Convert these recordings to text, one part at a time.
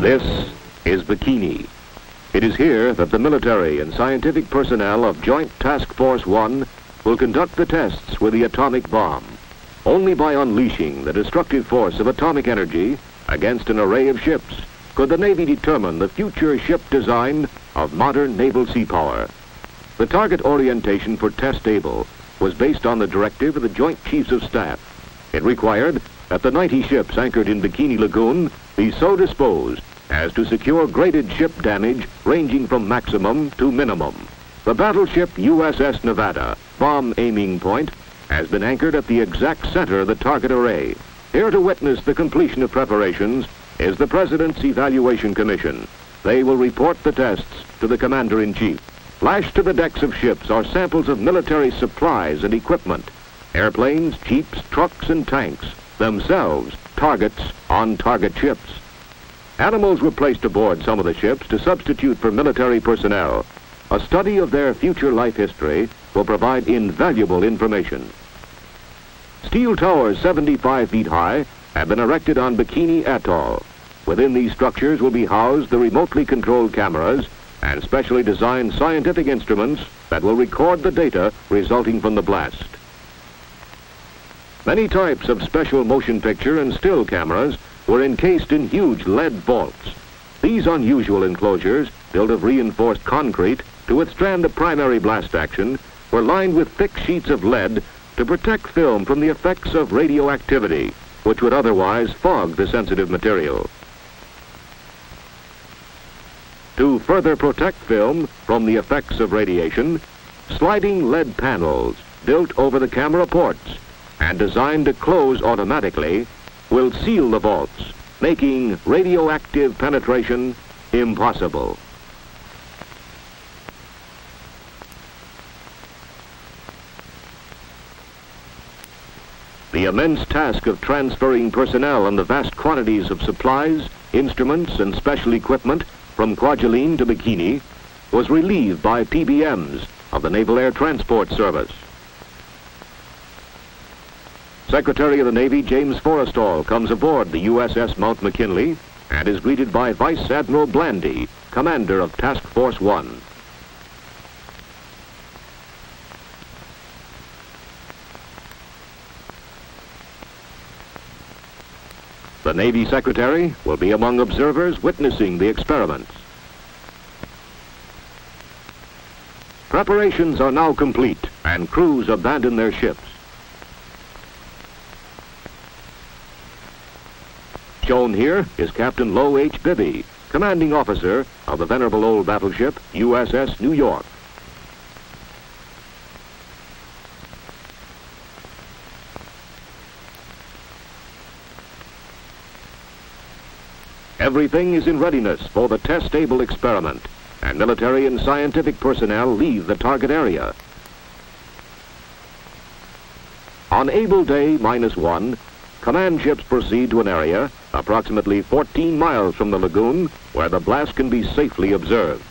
This is Bikini. It is here that the military and scientific personnel of Joint Task Force 1 will conduct the tests with the atomic bomb. Only by unleashing the destructive force of atomic energy against an array of ships could the Navy determine the future ship design of modern naval sea power. The target orientation for Test Able was based on the directive of the Joint Chiefs of Staff. It required that the 90 ships anchored in Bikini Lagoon be so disposed as to secure graded ship damage ranging from maximum to minimum. The battleship USS Nevada, bomb aiming point, has been anchored at the exact center of the target array. Here to witness the completion of preparations is the President's Evaluation Commission. They will report the tests to the Commander-in-Chief. Lashed to the decks of ships are samples of military supplies and equipment. Airplanes, jeeps, trucks, and tanks, themselves targets on target ships. Animals were placed aboard some of the ships to substitute for military personnel. A study of their future life history will provide invaluable information. Steel towers 75 feet high have been erected on Bikini Atoll. Within these structures will be housed the remotely controlled cameras and specially designed scientific instruments that will record the data resulting from the blast. Many types of special motion picture and still cameras were encased in huge lead vaults. These unusual enclosures, built of reinforced concrete to withstand the primary blast action, were lined with thick sheets of lead to protect film from the effects of radioactivity, which would otherwise fog the sensitive material. To further protect film from the effects of radiation, sliding lead panels built over the camera ports and designed to close automatically will seal the vaults, making radioactive penetration impossible. The immense task of transferring personnel and the vast quantities of supplies, instruments, and special equipment from Kwajalein to Bikini was relieved by PBMs of the Naval Air Transport Service. Secretary of the Navy James Forrestal comes aboard the USS Mount McKinley and is greeted by Vice Admiral Blandy, commander of Task Force 1. The Navy Secretary will be among observers witnessing the experiments. Preparations are now complete and crews abandon their ships. Shown here is Captain Low H. Bibby, commanding officer of the venerable old battleship USS New York. Everything is in readiness for the test-able experiment, and military and scientific personnel leave the target area. On Able Day -1, command ships proceed to an area approximately 14 miles from the lagoon where the blast can be safely observed.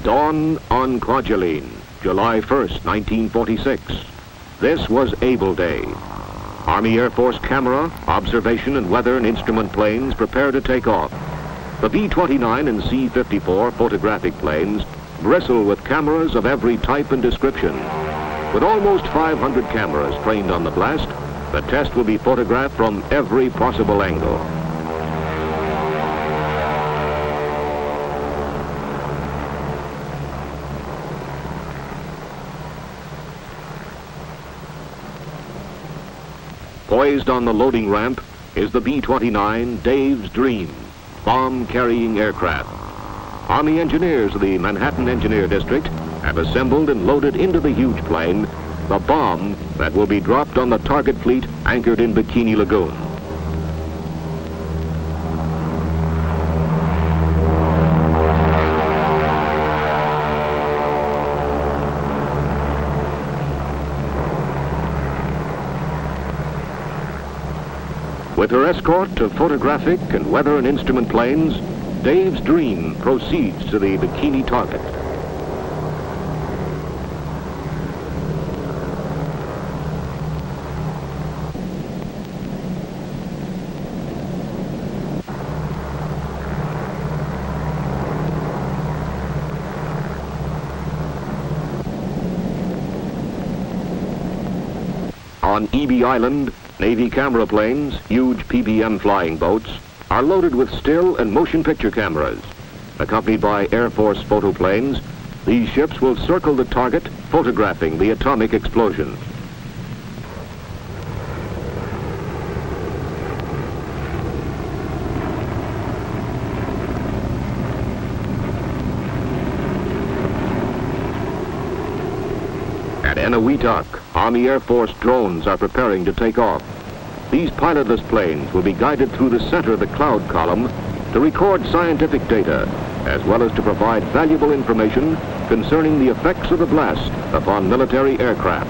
Dawn on Kwajalein, July 1st, 1946. This was Able Day. Army Air Force camera, observation, and weather and instrument planes prepare to take off. The B-29 and C-54 photographic planes bristle with cameras of every type and description. With almost 500 cameras trained on the blast, the test will be photographed from every possible angle. Poised on the loading ramp is the B-29 Dave's Dream, bomb-carrying aircraft. Army engineers of the Manhattan Engineer District have assembled and loaded into the huge plane the bomb that will be dropped on the target fleet anchored in Bikini Lagoon. With her escort of photographic and weather and instrument planes, Dave's Dream proceeds to the Bikini target. On EB Island, Navy camera planes, huge PBM flying boats, are loaded with still and motion picture cameras. Accompanied by Air Force photoplanes, these ships will circle the target, photographing the atomic explosion. At Eniwetok, Army Air Force drones are preparing to take off. These pilotless planes will be guided through the center of the cloud column to record scientific data, as well as to provide valuable information concerning the effects of the blast upon military aircraft.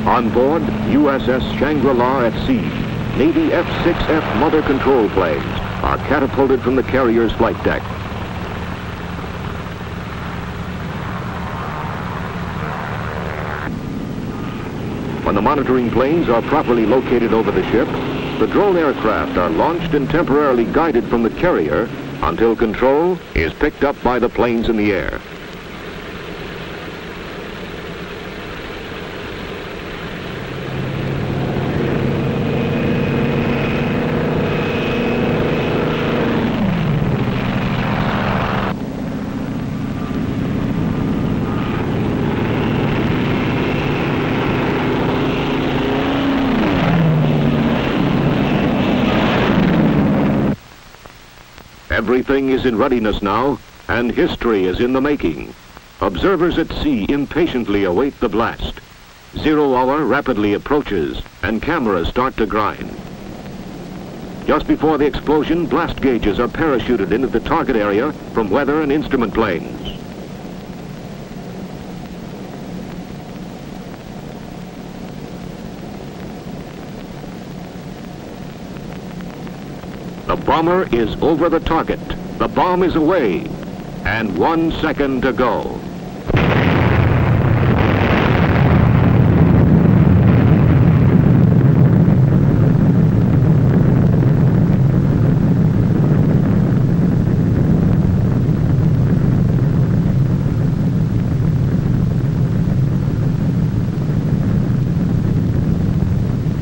On board USS Shangri-La at sea, Navy F-6F mother control planes are catapulted from the carrier's flight deck. When the monitoring planes are properly located over the ship, the drone aircraft are launched and temporarily guided from the carrier until control is picked up by the planes in the air. Everything is in readiness now, and history is in the making. Observers at sea impatiently await the blast. 0 hour rapidly approaches, and cameras start to grind. Just before the explosion, blast gauges are parachuted into the target area from weather and instrument planes. The bomber is over the target. The bomb is away. And 1 second to go.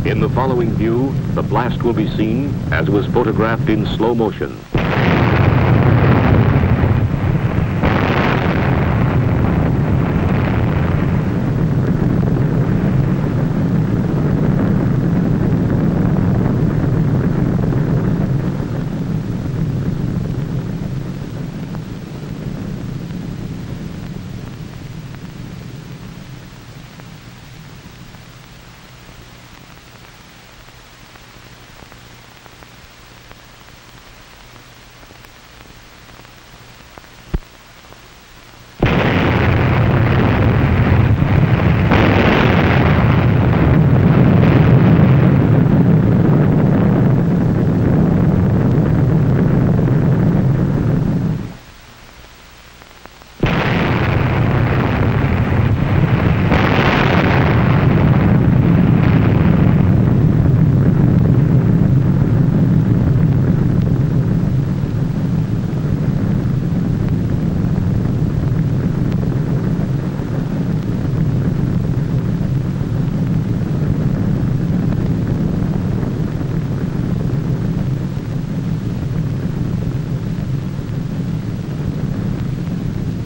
In the following view, the blast will be seen as was photographed in slow motion.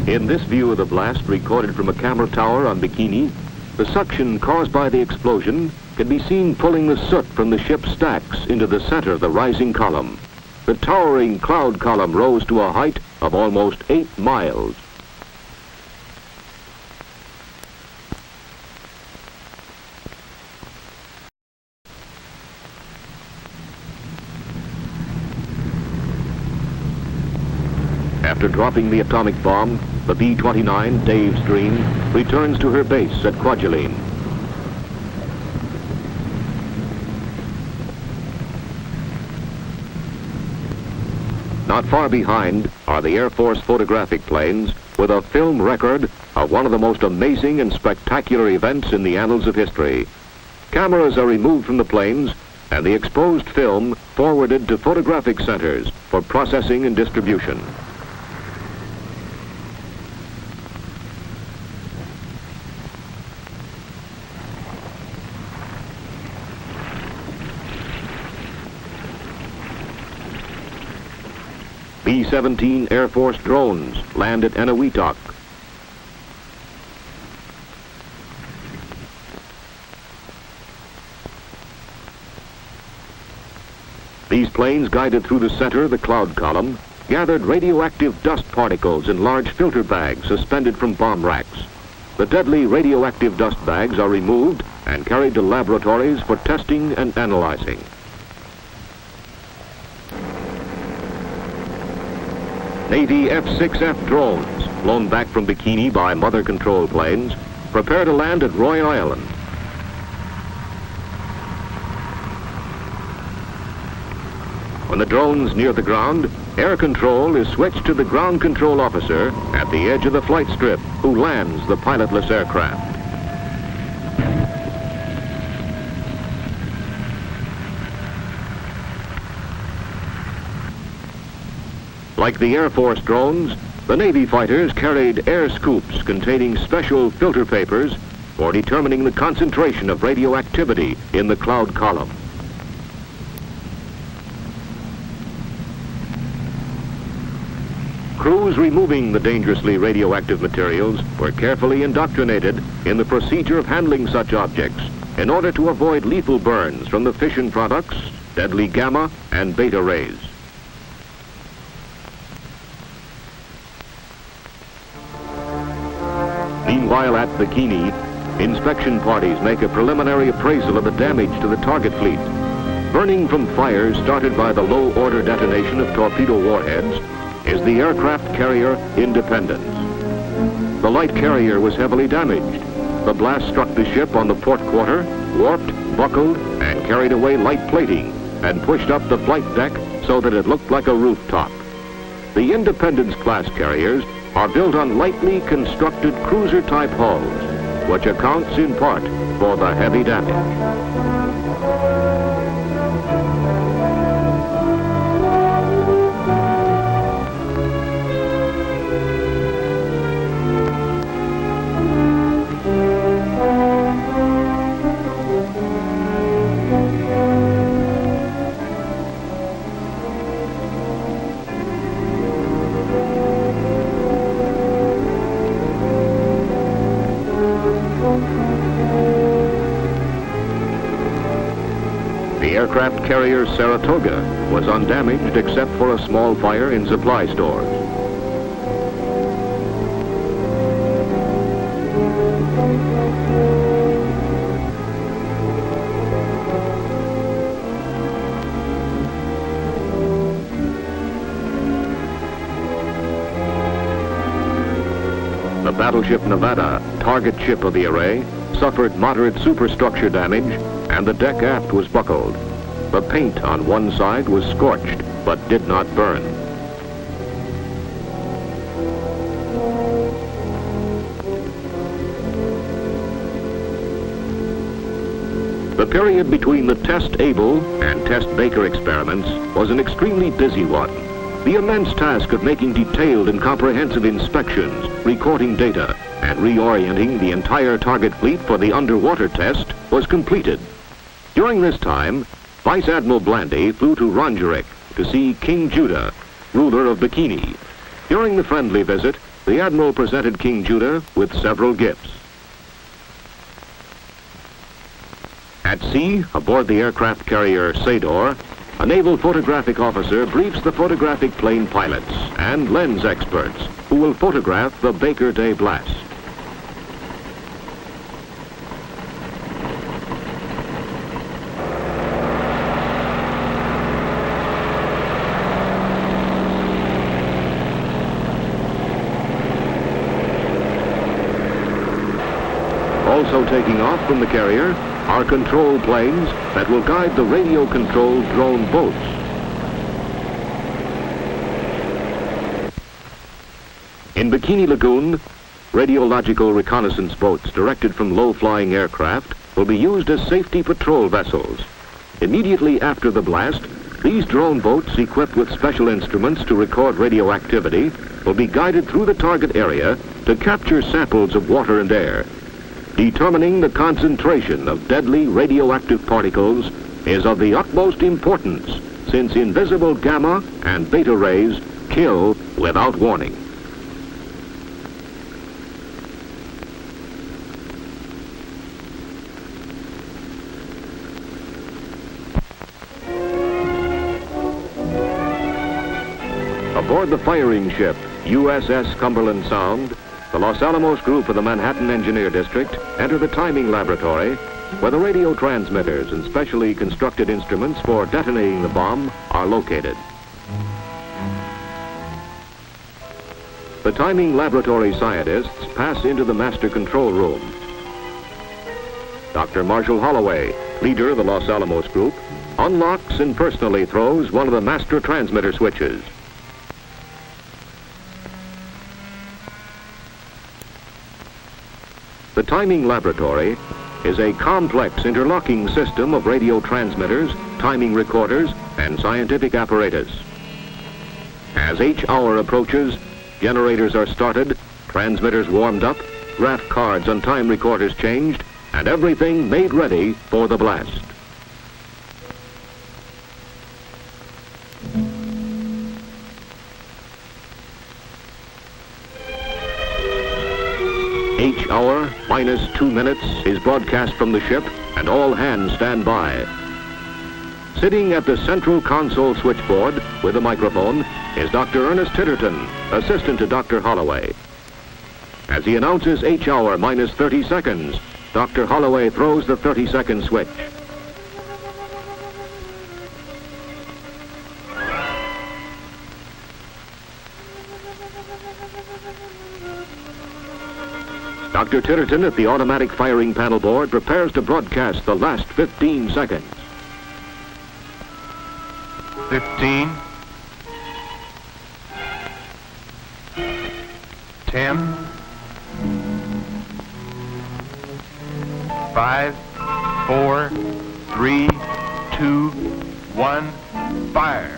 In this view of the blast recorded from a camera tower on Bikini, the suction caused by the explosion can be seen pulling the soot from the ship's stacks into the center of the rising column. The towering cloud column rose to a height of almost 8 miles. After dropping the atomic bomb, the B-29, Dave's Dream, returns to her base at Kwajalein. Not far behind are the Air Force photographic planes with a film record of one of the most amazing and spectacular events in the annals of history. Cameras are removed from the planes and the exposed film forwarded to photographic centers for processing and distribution. B-17 Air Force drones land at Eniwetok. These planes, guided through the center of the cloud column, gathered radioactive dust particles in large filter bags suspended from bomb racks. The deadly radioactive dust bags are removed and carried to laboratories for testing and analyzing. Navy F-6F drones, flown back from Bikini by mother control planes, prepare to land at Roy Island. When the drones near the ground, air control is switched to the ground control officer at the edge of the flight strip, who lands the pilotless aircraft. Like the Air Force drones, the Navy fighters carried air scoops containing special filter papers for determining the concentration of radioactivity in the cloud column. Crews removing the dangerously radioactive materials were carefully indoctrinated in the procedure of handling such objects in order to avoid lethal burns from the fission products, deadly gamma and beta rays. Meanwhile, at Bikini, inspection parties make a preliminary appraisal of the damage to the target fleet. Burning from fires started by the low-order detonation of torpedo warheads is the aircraft carrier Independence. The light carrier was heavily damaged. The blast struck the ship on the port quarter, warped, buckled, and carried away light plating and pushed up the flight deck so that it looked like a rooftop. The Independence-class carriers are built on lightly constructed cruiser-type hulls, which accounts in part for the heavy damage. The aircraft carrier Saratoga was undamaged except for a small fire in supply stores. The battleship Nevada, target ship of the array, suffered moderate superstructure damage and the deck aft was buckled. The paint on one side was scorched, but did not burn. The period between the Test Able and Test Baker experiments was an extremely busy one. The immense task of making detailed and comprehensive inspections, recording data, and reorienting the entire target fleet for the underwater test was completed. During this time, Vice Admiral Blandy flew to Rongerik to see King Judah, ruler of Bikini. During the friendly visit, the Admiral presented King Judah with several gifts. At sea, aboard the aircraft carrier Sador, a naval photographic officer briefs the photographic plane pilots and lens experts who will photograph the Baker Day blast. Also taking off from the carrier are control planes that will guide the radio-controlled drone boats. In Bikini Lagoon, radiological reconnaissance boats directed from low-flying aircraft will be used as safety patrol vessels. Immediately after the blast, these drone boats, equipped with special instruments to record radioactivity, will be guided through the target area to capture samples of water and air. Determining the concentration of deadly radioactive particles is of the utmost importance, since invisible gamma and beta rays kill without warning. Aboard the firing ship USS Cumberland Sound, the Los Alamos group of the Manhattan Engineer District enter the timing laboratory, where the radio transmitters and specially constructed instruments for detonating the bomb are located. The timing laboratory scientists pass into the master control room. Dr. Marshall Holloway, leader of the Los Alamos group, unlocks and personally throws one of the master transmitter switches. The timing laboratory is a complex interlocking system of radio transmitters, timing recorders, and scientific apparatus. As H hour approaches, generators are started, transmitters warmed up, graph cards on time recorders changed, and everything made ready for the blast. H hour minus 2 minutes is broadcast from the ship, and all hands stand by. Sitting at the central console switchboard with a microphone is Dr. Ernest Titterton, assistant to Dr. Holloway. As he announces H hour minus 30 seconds, Dr. Holloway throws the 30-second switch. Dr. Titterton at the automatic firing panel board prepares to broadcast the last 15 seconds. 15, 10, 5, 4, 3, 2, 1, fire.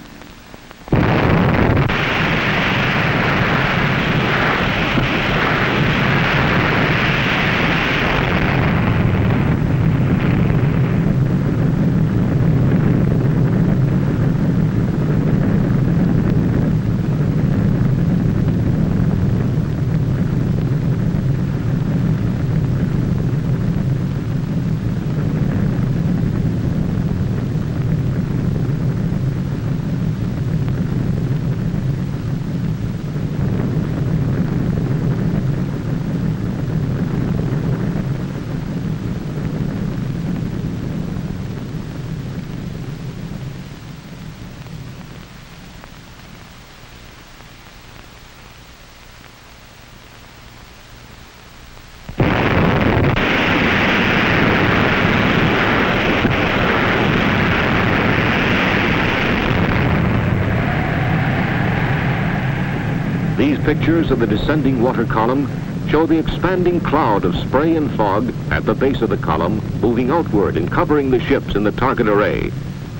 These pictures of the descending water column show the expanding cloud of spray and fog at the base of the column moving outward and covering the ships in the target array.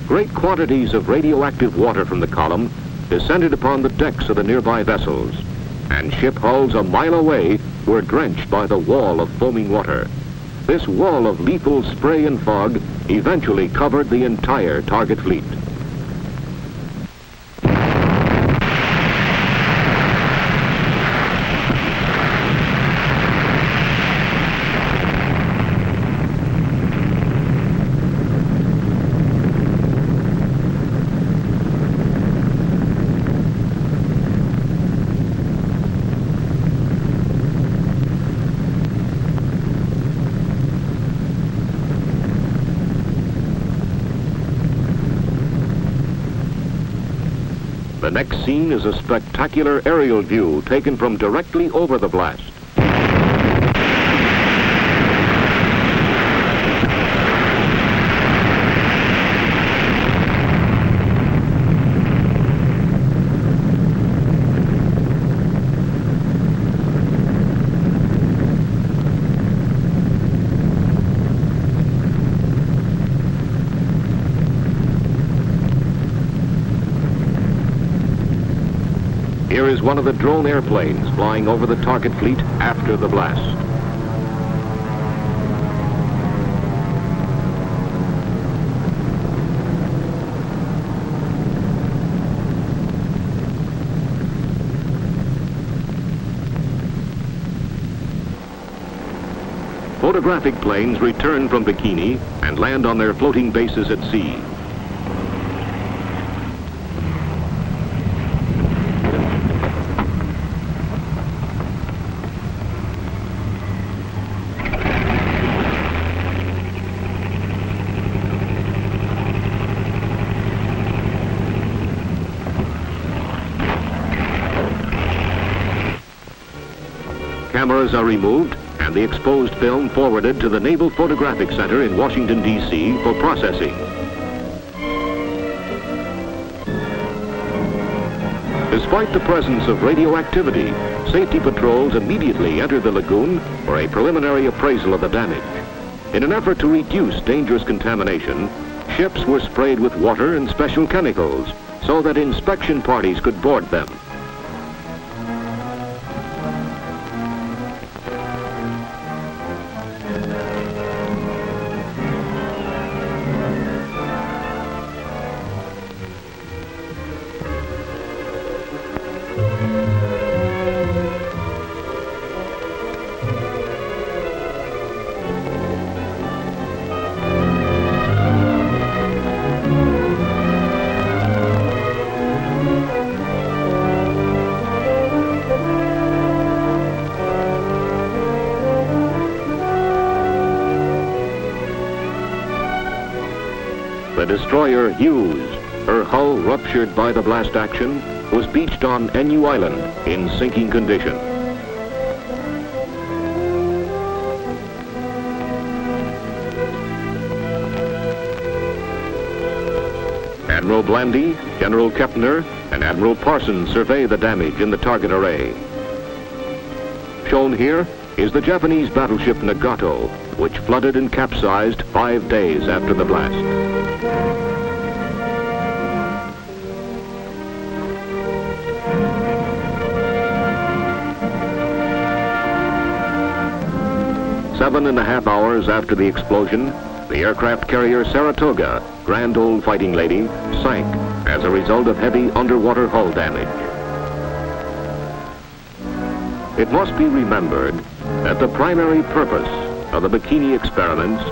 Great quantities of radioactive water from the column descended upon the decks of the nearby vessels, and ship hulls a mile away were drenched by the wall of foaming water. This wall of lethal spray and fog eventually covered the entire target fleet. The next scene is a spectacular aerial view taken from directly over the blast. Here is one of the drone airplanes flying over the target fleet after the blast. Photographic planes return from Bikini and land on their floating bases at sea. Cameras are removed and the exposed film forwarded to the Naval Photographic Center in Washington, D.C. for processing. Despite the presence of radioactivity, safety patrols immediately entered the lagoon for a preliminary appraisal of the damage. In an effort to reduce dangerous contamination, ships were sprayed with water and special chemicals so that inspection parties could board them. The destroyer Hughes, her hull ruptured by the blast action, was beached on Nu Island in sinking condition. Admiral Blandy, General Kepner, and Admiral Parsons survey the damage in the target array. Shown here is the Japanese battleship Nagato, which flooded and capsized 5 days after the blast. 7.5 hours after the explosion, the aircraft carrier Saratoga, grand old fighting lady, sank as a result of heavy underwater hull damage. It must be remembered that the primary purpose of the Bikini experiments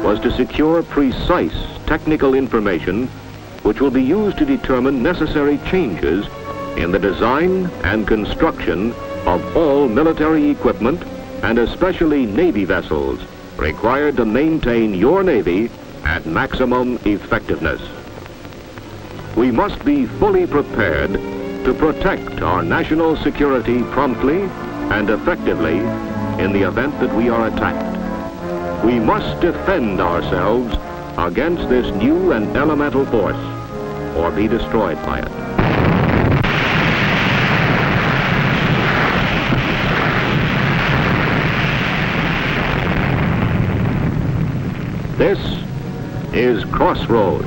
was to secure precise technical information which will be used to determine necessary changes in the design and construction of all military equipment and especially Navy vessels required to maintain your Navy at maximum effectiveness. We must be fully prepared to protect our national security promptly and effectively in the event that we are attacked. We must defend ourselves against this new and elemental force or be destroyed by it. This is Crossroads.